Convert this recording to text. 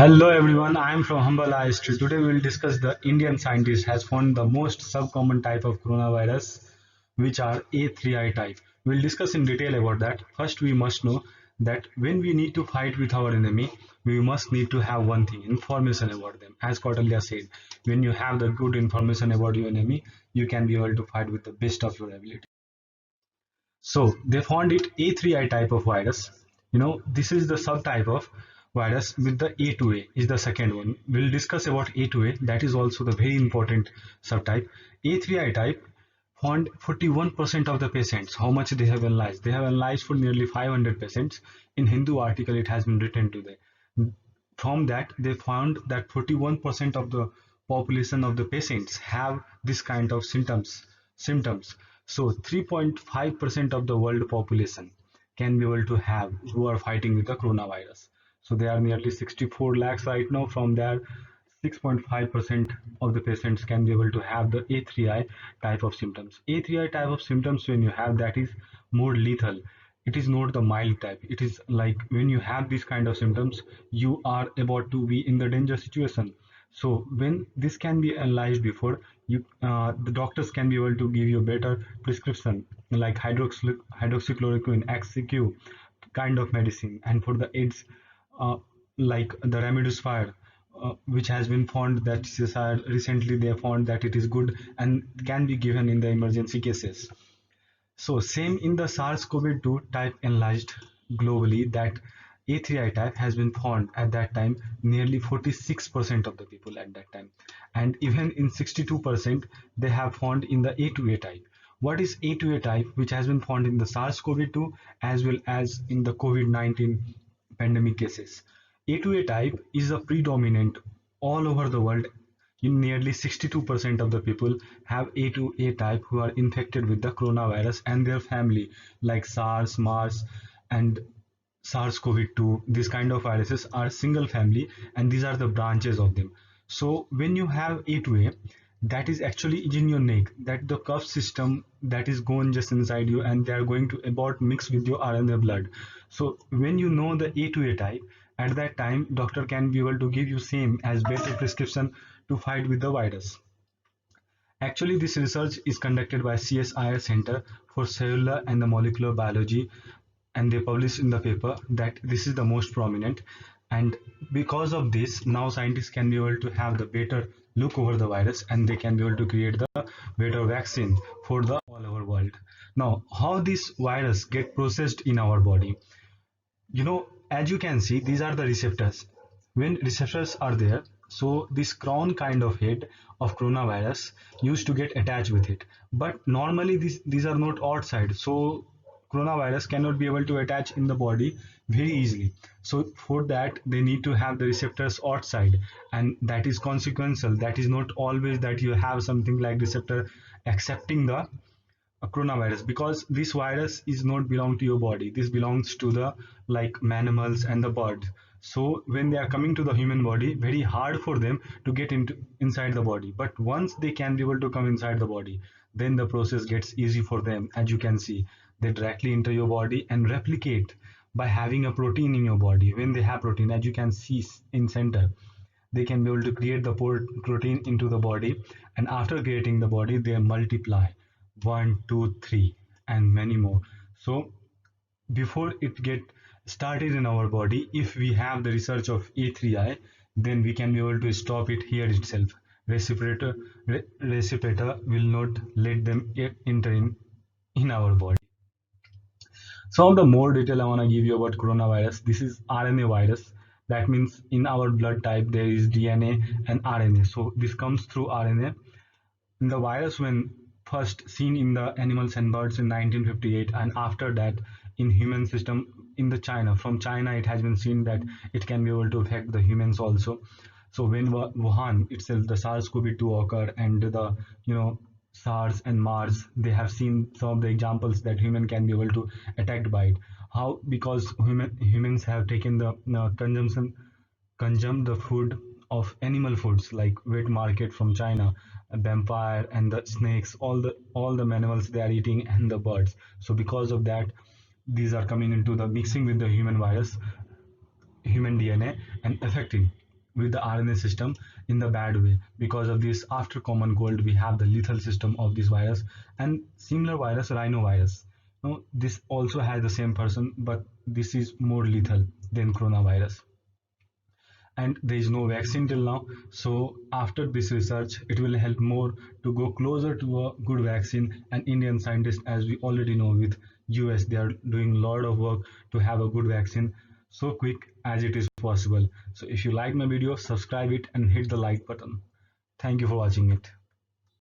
Hello everyone, I am from Humble History. Today we will discuss the Indian scientist has found the most subcommon type of coronavirus, which are A3I type. We will discuss in detail about that. First, we must know that when we need to fight with our enemy, we must need to have one thing, information about them. As Kautilya said, when you have the good information about your enemy, you can be able to fight with the best of your ability. So they found it A3I type of virus. This is the subtype of virus with the A2A is the second one. We'll discuss about A2A. That is also the very important subtype. A3I type found 41% of the patients. How much they have analyzed? They have analyzed for nearly 500 patients. In Hindu article, it has been written to the. From that, they found that 41% of the population of the patients have this kind of symptoms. So 3.5% of the world population can be able to have who are fighting with the coronavirus. So they are nearly 64 lakhs right now. From there, 6.5% of the patients can be able to have the A3I type of symptoms. A3I type of symptoms, when you have that, is more lethal. It is not the mild type. It is like when you have these kind of symptoms, you are about to be in the danger situation. So when this can be analyzed before, the doctors can be able to give you a better prescription like hydroxychloroquine, XCQ kind of medicine, and for the AIDS, uh, like the remdesivir, which has been found that CSIR recently they found that it is good and can be given in the emergency cases. So same in the SARS-CoV-2 type analyzed globally, that A3I type has been found at that time nearly 46% of the people at that time, and even in 62% they have found in the A2A type. What is A2A type, which has been found in the SARS-CoV-2 as well as in the COVID-19 pandemic cases? A2A type is a predominant all over the world. In nearly 62% of the people have A2A type who are infected with the coronavirus and their family, like SARS, MERS, and SARS-CoV-2. These kind of viruses are single family, and these are the branches of them. So when you have A2A, that is actually in your neck, that the cuff system that is going just inside you, and they are going to about mix with your RNA blood. So when you know the A2A type, at that time doctor can be able to give you same as better prescription to fight with the virus. Actually, this research is conducted by CSIR Center for Cellular and the Molecular Biology, and they published in the paper that this is the most prominent. And because of this, now scientists can be able to have the better look over the virus, and they can be able to create the better vaccine for the all over world. Now, how this virus get processed in our body? As you can see, these are the receptors. When receptors are there, so this crown kind of head of coronavirus used to get attached with it. But normally these are not outside, so coronavirus cannot be able to attach in the body very easily. So for that, they need to have the receptors outside, and that is consequential. That is not always that you have something like receptor accepting the a coronavirus, because this virus is not belong to your body. This belongs to the like mammals and the birds. So when they are coming to the human body, very hard for them to get into inside the body. But once they can be able to come inside the body, then the process gets easy for them. As you can see, they directly enter your body and replicate by having a protein in your body. When they have protein, as you can see in center, they can be able to create the protein into the body, and after creating the body they multiply, one, two, three, and many more. So before it get started in our body, if we have the research of A3I, then we can be able to stop it here itself. Respirator will not let them enter in our body. Some of the more detail I want to give you about coronavirus. This is RNA virus. That means in our blood type there is DNA and RNA. So this comes through RNA. The virus, when first seen in the animals and birds in 1958, and after that in human system in the China. From China, it has been seen that it can be able to affect the humans also. So when Wuhan itself, the SARS-CoV-2 occurred, and the SARS and MERS, they have seen some of the examples that human can be able to attacked by it. How? Because humans have taken the consume the food of animal foods like wet market from China, a vampire and the snakes, all the mammals they are eating, and the birds. So because of that, these are coming into the mixing with the human virus, human DNA, and affecting. with the RNA system in the bad way. Because of this, after common cold, we have the lethal system of this virus and similar virus, rhinovirus. Now, this also has the same person, but this is more lethal than coronavirus, and there is no vaccine till now. So after this research, it will help more to go closer to a good vaccine. And Indian scientists, as we already know, with US, they are doing a lot of work to have a good vaccine so quick as it is possible. So if you like my video, subscribe it and hit the like button. Thank you for watching it.